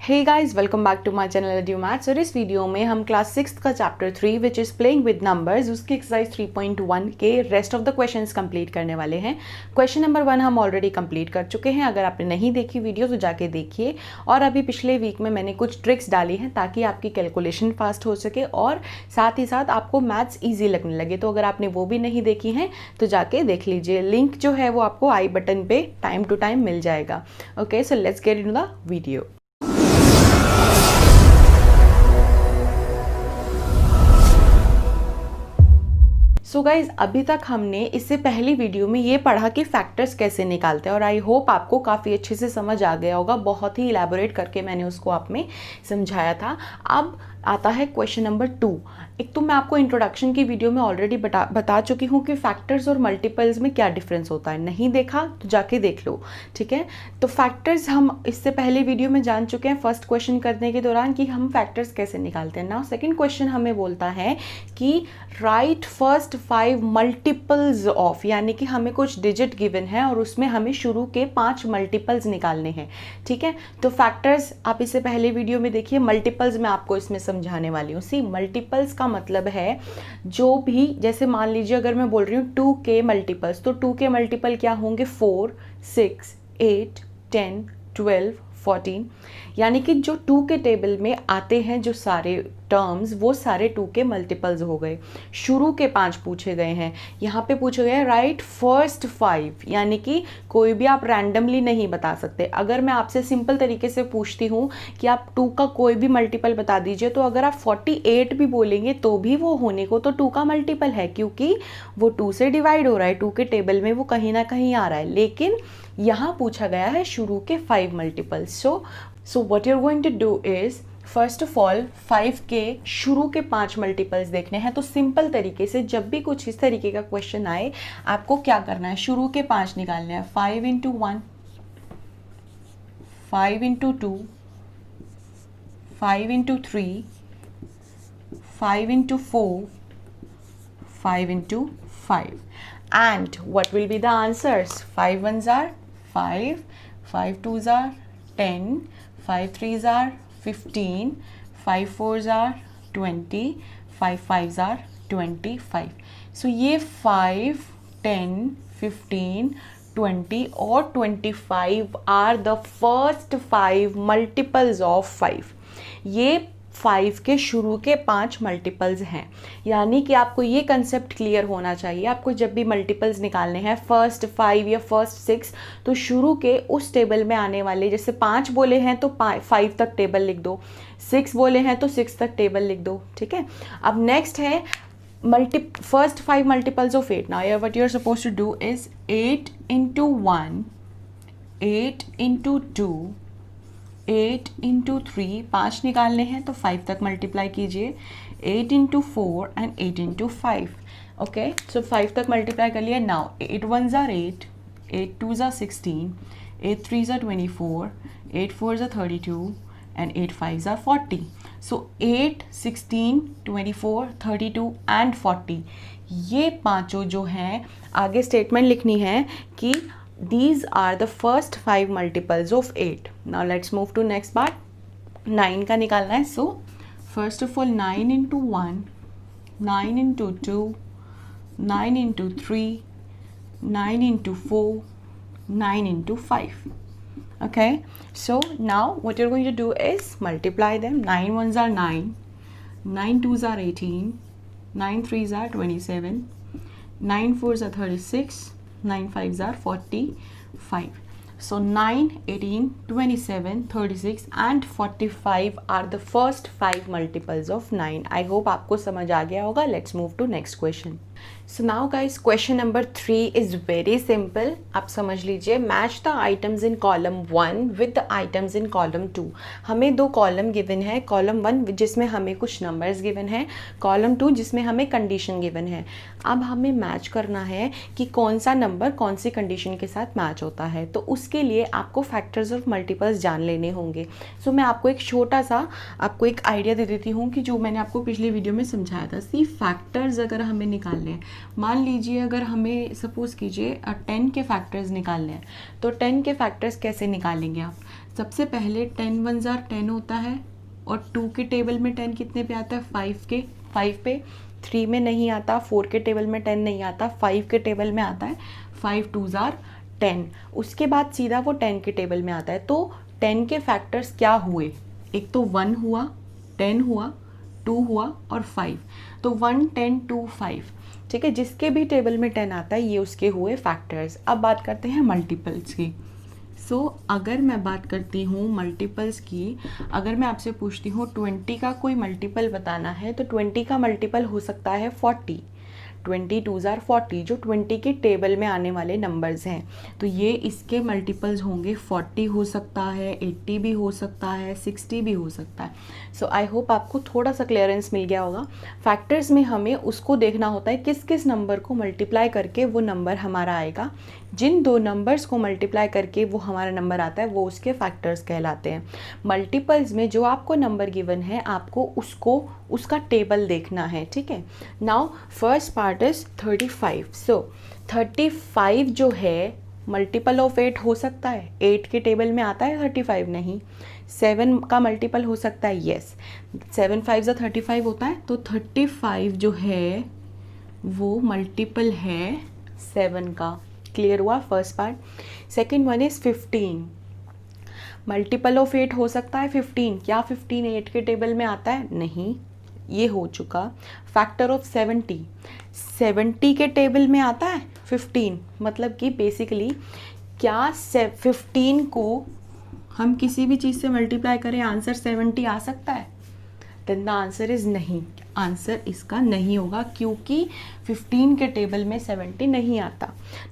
Hey guys, welcome back to my channel edu maths. और इस video में हम क्लास 6 का chapter 3 which is playing with numbers उसकी एक्सरसाइज 3.1 के rest of the questions complete करने वाले हैं। क्वेश्चन नंबर 1 हम ऑलरेडी कंप्लीट कर चुके हैं। अगर आपने नहीं देखी वीडियो तो जाके देखिए। और अभी पिछले वीक में मैंने कुछ ट्रिक्स डाली हैं ताकि आपकी कैलकुलेशन फास्ट हो सके और साथ ही साथ आपको मैथ्स ईजी लगने लगे। तो अगर आपने वो भी नहीं देखी हैं तो जाके देख लीजिए। लिंक जो है वो आपको आई बटन पे टाइम टू टाइम मिल जाएगा। Okay, so let's get into the video. So guys, अभी तक हमने इससे पहली वीडियो में ये पढ़ा कि फैक्टर्स कैसे निकालते हैं और आई होप आपको काफ़ी अच्छे से समझ आ गया होगा। बहुत ही इलेबोरेट करके मैंने उसको आप में समझाया था। अब आता है क्वेश्चन नंबर 2। एक तो मैं आपको इंट्रोडक्शन की वीडियो में ऑलरेडी बता चुकी हूँ कि फैक्टर्स और मल्टीपल्स में क्या डिफरेंस होता है। नहीं देखा तो जाके देख लो, ठीक है। तो फैक्टर्स हम इससे पहले वीडियो में जान चुके हैं फर्स्ट क्वेश्चन करने के दौरान कि हम फैक्टर्स कैसे निकालते हैं। नाउ सेकंड क्वेश्चन हमें बोलता है कि राइट फर्स्ट 5 मल्टीपल्स ऑफ, यानी कि हमें कुछ डिजिट गिवन है और उसमें हमें शुरू के 5 मल्टीपल्स निकालने हैं, ठीक है। तो फैक्टर्स आप इससे पहले वीडियो में देखिए, मल्टीपल्स मैं आपको इसमें समझाने वाली हूँ। सी, मल्टीपल्स का मतलब है जो भी, जैसे मान लीजिए अगर मैं बोल रही हूँ 2 के मल्टीपल्स, तो 2 के मल्टीपल क्या होंगे? 4, 6, 8, 10, 12, 14। यानी कि जो 2 के टेबल में आते हैं जो सारे टर्म्स, वो सारे 2 के मल्टीपल्स हो गए। शुरू के 5 पूछे गए हैं। यहाँ पे पूछे गए राइट फर्स्ट 5, यानी कि कोई भी आप रैंडमली नहीं बता सकते। अगर मैं आपसे सिंपल तरीके से पूछती हूँ कि आप 2 का कोई भी मल्टीपल बता दीजिए, तो अगर आप 48 भी बोलेंगे तो भी वो होने को तो 2 का मल्टीपल है, क्योंकि वो 2 से डिवाइड हो रहा है। 2 के टेबल में वो कहीं ना कहीं आ रहा है। लेकिन यहाँ पूछा गया है शुरू के 5 multiples. So what you are going to do is, first of all 5 के शुरू के 5 मल्टीपल्स देखने हैं। तो सिंपल तरीके से जब भी कुछ इस तरीके का क्वेश्चन आए, आपको क्या करना है? शुरू के 5 निकालने हैं। 5 into 1, 5 into 2, 5 into 3, 5 into 4, 5 into 5. And what will be the answers? 5 ones are 5, 5 twos are 10, 5 threes are 15, 5 fours are 20, 5 fives are 25. So ये 5, 10, 15, 20 और 25 are the first 5 multiples of 5. ये 5 के शुरू के 5 मल्टीपल्स हैं। यानी कि आपको ये कंसेप्ट क्लियर होना चाहिए। आपको जब भी मल्टीपल्स निकालने हैं, फर्स्ट 5 या फर्स्ट 6, तो शुरू के उस टेबल में आने वाले, जैसे 5 बोले हैं तो 5 तक टेबल लिख दो, 6 बोले हैं तो 6 तक टेबल लिख दो, ठीक है। अब नेक्स्ट है first 5 multiples of 8. Now what you are suppose to do is 8 into 1, 8 into 2, 8 into 3, 5 निकालने हैं तो 5 तक मल्टीप्लाई कीजिए। 8 इंटू 4 एंड 8 इंटू 5. ओके, सो 5 तक मल्टीप्लाई कर लिया। Now 8 ones are 8, 8 twos are 16, 8 threes are 24, 8 fours are 32 and 8 fives are 40. So 8, 16, 24, 32 and 40, ये पांचों जो हैं, आगे स्टेटमेंट लिखनी है कि these are the first 5 multiples of 8. Now let's move to next part. 9 का निकालना है। So first of all 9 into 1, 9 into 2, 9 into 3, 9 into 4, 9 into 5. Okay, so now what you're going to do is multiply them. 9 ones are 9, 9 twos are 18, 9 threes are 27, 9 fours are 36, 9 fives are 45. So 9, 18, 27, 36 and 45 are the first 5 multiples of 9. I hope आपको समझ आ गया होगा. Let's move to next question. So now guys, question number 3 is very simple. आप समझ लीजिए, match the items in column 1 with the items in column 2. हमें 2 column given है। Column 1 जिसमें हमें कुछ नंबर्स गिवन है, कॉलम 2 जिसमें हमें कंडीशन गिवन है। अब हमें मैच करना है कि कौन सा नंबर कौन सी कंडीशन के साथ मैच होता है। तो उसके लिए आपको फैक्टर्स ऑफ मल्टीपल्स जान लेने होंगे। सो मैं आपको एक छोटा सा आपको एक आइडिया दे देती हूँ कि जो मैंने आपको पिछली वीडियो में समझाया था। सी, फैक्टर्स अगर हमें निकालने निकालने हैं। मान लीजिए अगर हमें सपोज़ कीजिए 10 के फैक्टर्स निकालने हैं, तो 10 के फैक्टर्स कैसे निकालेंगे आप? सबसे पहले 10 1 ज़ार 10 होता है, और 2 के टेबल में 10 कितने पे आता है? 5 पे। 3 में नहीं आता, 4 के टेबल में 10 नहीं आता, 5 के टेबल में आता है। 5 2 ज़ार 10। उसके बाद सीधा वो 10 के टेबल में आता है। तो 10 के फैक्टर्स क्या हुए? एक तो 1 हुआ, 10 हुआ, 2 हुआ और 5। तो 1 10 2 5, ठीक है। जिसके भी टेबल में 10 आता है ये उसके हुए फैक्टर्स। अब बात करते हैं मल्टीपल्स की। अगर मैं बात करती हूँ मल्टीपल्स की, अगर मैं आपसे पूछती हूँ 20 का कोई मल्टीपल बताना है, तो 20 का मल्टीपल हो सकता है 40। 20 2 ज़ार 40, जो 20 के टेबल में आने वाले नंबर्स हैं, तो ये इसके मल्टीपल्स होंगे। 40 हो सकता है, 80 भी हो सकता है, 60 भी हो सकता है। सो आई होप आपको थोड़ा सा क्लियरेंस मिल गया होगा। फैक्टर्स में हमें उसको देखना होता है किस किस नंबर को मल्टीप्लाई करके वो नंबर हमारा आएगा। जिन दो नंबर्स को मल्टीप्लाई करके वो हमारा नंबर आता है वो उसके फैक्टर्स कहलाते हैं। मल्टीपल्स में जो आपको नंबर गिवन है आपको उसका टेबल देखना है, ठीक है। Now first part is 35। सो 35 जो है मल्टीपल ऑफ 8 हो सकता है। 8 के टेबल में आता है 35? नहीं। 7 का मल्टीपल हो सकता है? यस। 7 5 ज़ा 35 होता है। तो 35 जो है वो मल्टीपल है 7 का। क्लियर हुआ first part. Second one is 15। Multiple of 8 हो सकता है 15? क्या 15 8 के टेबल में आता है? नहीं, ये हो चुका। फैक्टर ऑफ 70 के टेबल में आता है 15? मतलब कि बेसिकली क्या 15 को हम किसी भी चीज़ से मल्टीप्लाई करें आंसर 70 आ सकता है? देन द आंसर इज़ नहीं। आंसर इसका नहीं होगा क्योंकि 15 के टेबल में 70 नहीं आता।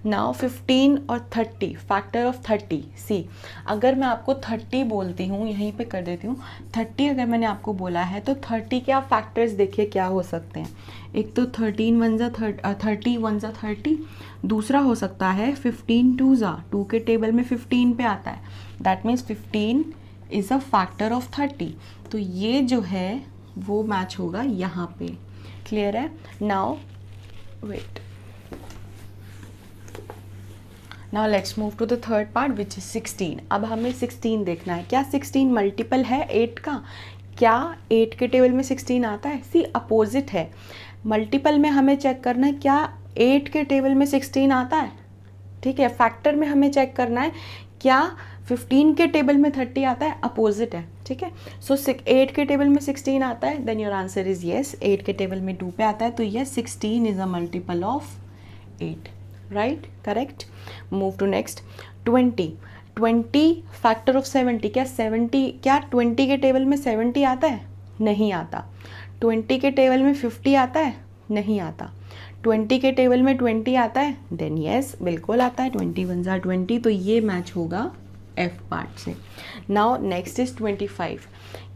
नाउ 15 और 30, फैक्टर ऑफ 30। सी, अगर मैं आपको 30 बोलती हूँ, यहीं पे कर देती हूँ 30, अगर मैंने आपको बोला है तो 30 के आप फैक्टर्स देखिए क्या हो सकते हैं। एक तो 13 1 ज़ा 30 1 ज़ा 30। दूसरा हो सकता है 15 2 ज़ा 2 के टेबल में 15 पे आता है। That means 15 is a factor of 30। तो ये जो है वो मैच होगा यहाँ पे। क्लियर है? Now wait, now let's move to the third part which is 16। अब हमें 16 देखना है। क्या 16 मल्टीपल है 8 का? क्या 8 के टेबल में 16 आता है? सी, अपोजिट है। मल्टीपल में हमें चेक करना है क्या 8 के टेबल में 16 आता है, ठीक है। फैक्टर में हमें चेक करना है क्या 15 के टेबल में 30 आता है? अपोजिट है, ठीक है। सो 8 के टेबल में 16 आता है, then your answer is yes. 8 के टेबल में 2 पे आता है, तो yes 16 is a multiple of 8, right, correct. Move to next 20 factor of 70। क्या 20 के टेबल में 70 आता है? नहीं आता। 20 के टेबल में 50 आता है? नहीं आता। 20 के टेबल में 20 आता है? देन येस, बिल्कुल आता है। 20 1 ज़ा 20, तो ये मैच होगा एफ पार्ट से। Now next is 25।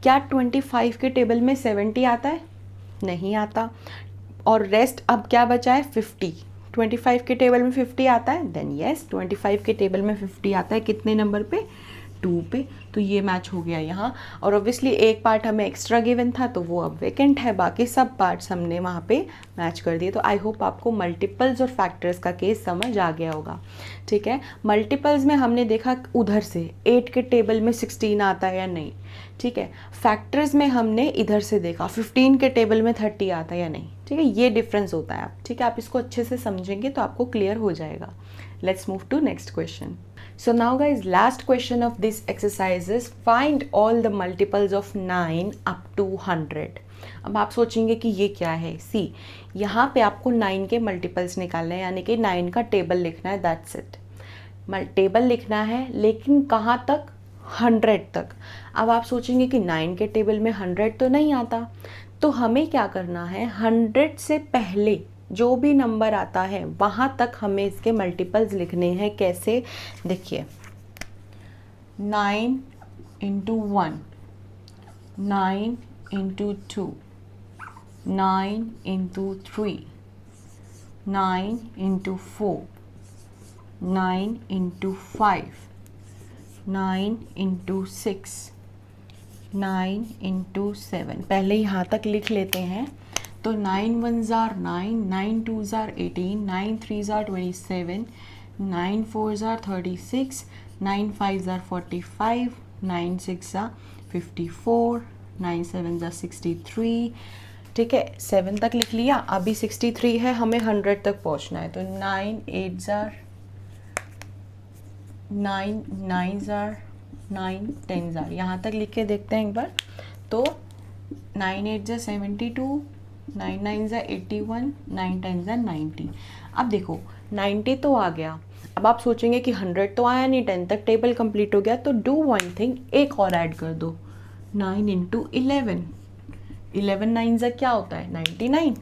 क्या 25 के टेबल में 70 आता है? नहीं आता। और रेस्ट अब क्या बचा है? 50। 25 के टेबल में 50 आता है? देन येस, 25 के टेबल में 50 आता है। कितने नंबर पे? 2 पे। तो ये मैच हो गया यहाँ। और ऑब्वियसली एक पार्ट हमें एक्स्ट्रा गिवन था तो वो अब वेकेंट है, बाकी सब पार्ट्स हमने वहाँ पे मैच कर दिए। तो आई होप आपको मल्टीपल्स और फैक्टर्स का केस समझ आ गया होगा, ठीक है। मल्टीपल्स में हमने देखा उधर से 8 के टेबल में 16 आता है या नहीं, ठीक है। फैक्टर्स में हमने इधर से देखा 15 के टेबल में 30 आता है या नहीं, ठीक है। ये डिफरेंस होता है, आप ठीक है, आप इसको अच्छे से समझेंगे तो आपको क्लियर हो जाएगा। Let's move to next question. So now guys, last question of this exercise is find all the multiples of 9 up to 100. अब आप सोचेंगे कि ये क्या है। सी, यहाँ पे आपको 9 के मल्टीपल्स निकालने हैं, यानी कि 9 का टेबल लिखना है, दैट्स इट। टेबल लिखना है, लेकिन कहाँ तक? 100 तक। अब आप सोचेंगे कि 9 के टेबल में 100 तो नहीं आता, तो हमें क्या करना है, 100 से पहले जो भी नंबर आता है वहाँ तक हमें इसके मल्टीपल्स लिखने हैं। कैसे? देखिए, 9 into 1, 9 into 2, 9 into 3, 9 into 4, 9 into 5, 9 into 6, 9 into 7। पहले यहाँ तक लिख लेते हैं। तो 9 1s are 9, 9 2s are 18, 9 3s are 27, 9 4s are 36, 9 5s are 45, 9 6s are 54, 9 7s are 63। ठीक है, 7 तक लिख लिया, अभी 63 है, हमें 100 तक पहुंचना है। तो 9 8s are 9, 9s are 9, 10s are, यहाँ तक लिख के देखते हैं एक बार। तो 9 8s are 72, 9 9s are 81, 9 10s are 90। अब देखो 90 तो आ गया, अब आप सोचेंगे कि 100 तो आया नहीं, 10 तक टेबल कंप्लीट हो गया। तो डू वन थिंग, एक और ऐड कर दो, 9 इंटू 11, 11 9s क्या होता है 99,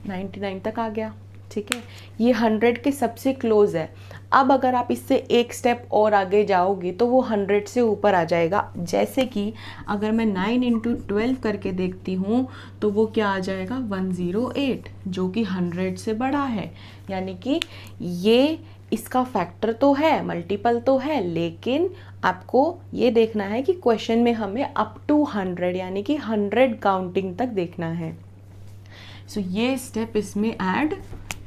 99 तक आ गया। ठीक है, ये 100 के सबसे क्लोज है। अब अगर आप इससे एक स्टेप और आगे जाओगे तो वो 100 से ऊपर आ जाएगा। जैसे कि अगर मैं 9 इंटू 12 करके देखती हूँ तो वो क्या आ जाएगा 108, जो कि 100 से बड़ा है। यानी कि ये इसका फैक्टर तो है, मल्टीपल तो है, लेकिन आपको ये देखना है कि क्वेश्चन में हमें अप टू 100 यानी कि 100 काउंटिंग तक देखना है। सो ये स्टेप इसमें ऐड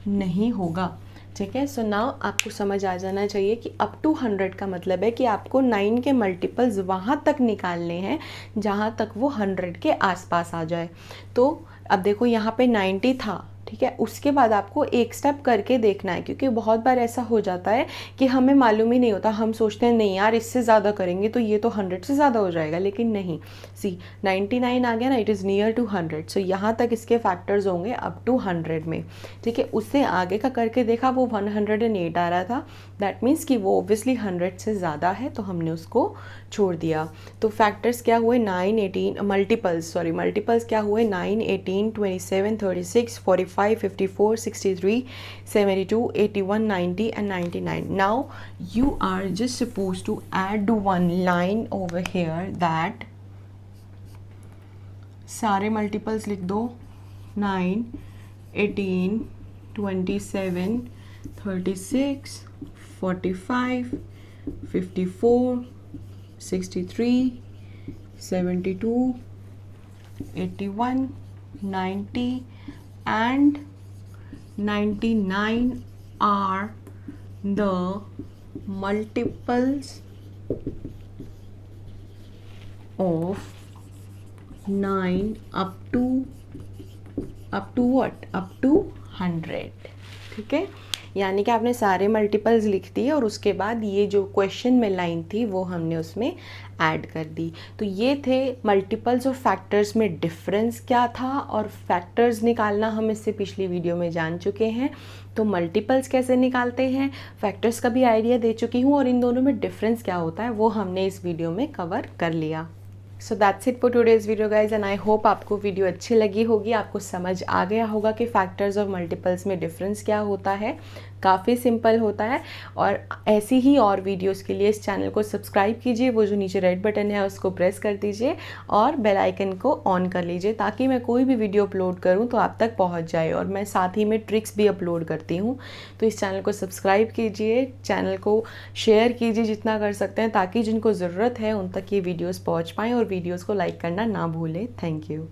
नहीं होगा। ठीक है, सो नाउ आपको समझ आ जाना चाहिए कि अप टू 100 का मतलब है कि आपको 9 के मल्टीपल्स वहाँ तक निकालने हैं जहाँ तक वो 100 के आसपास आ जाए। तो अब देखो यहाँ पे 90 था, ठीक है, उसके बाद आपको एक स्टेप करके देखना है, क्योंकि बहुत बार ऐसा हो जाता है कि हमें मालूम ही नहीं होता, हम सोचते हैं नहीं यार इससे ज़्यादा करेंगे तो ये तो 100 से ज़्यादा हो जाएगा, लेकिन नहीं। सी 99 आ गया ना, इट इज़ नियर टू 100, सो यहाँ तक इसके फैक्टर्स होंगे अप टू 100 में। ठीक है, उससे आगे का करके देखा वो 108 आ रहा था, दैट मीन्स कि वो ओब्वियसली 100 से ज़्यादा है, तो हमने उसको छोड़ दिया। तो फैक्टर्स क्या हुए 9 18, मल्टीपल्स क्या हुए 9 18 27 36 45 54 63 72 81 90 and 99। Now you are just supposed to add one line over here that सारे मल्टीपल्स लिख दो, 9 18 27 36 45 54 63 72 81 90 and 99 are the multiples of 9 up to what? Up to 100। ठीक है, यानी कि आपने सारे मल्टीपल्स लिख दिए और उसके बाद ये जो क्वेश्चन में लाइन थी वो हमने उसमें ऐड कर दी। तो ये थे मल्टीपल्स और फैक्टर्स में डिफरेंस क्या था, और फैक्टर्स निकालना हम इससे पिछली वीडियो में जान चुके हैं। तो मल्टीपल्स कैसे निकालते हैं, फैक्टर्स का भी आइडिया दे चुकी हूँ, और इन दोनों में डिफरेंस क्या होता है वो हमने इस वीडियो में कवर कर लिया। So that's it for today's video guys, and I hope आपको वीडियो अच्छी लगी होगी, आपको समझ आ गया होगा कि फैक्टर्स और मल्टीपल्स में डिफरेंस क्या होता है। काफ़ी सिंपल होता है, और ऐसी ही और वीडियोस के लिए इस चैनल को सब्सक्राइब कीजिए, वो जो नीचे रेड बटन है उसको प्रेस कर दीजिए और बेल आइकन को ऑन कर लीजिए, ताकि मैं कोई भी वीडियो अपलोड करूं तो आप तक पहुंच जाए। और मैं साथ ही में ट्रिक्स भी अपलोड करती हूं, तो इस चैनल को सब्सक्राइब कीजिए, चैनल को शेयर कीजिए जितना कर सकते हैं, ताकि जिनको ज़रूरत है उन तक ये वीडियोज़ पहुँच पाएँ, और वीडियोज़ को लाइक करना ना भूलें। Thank you.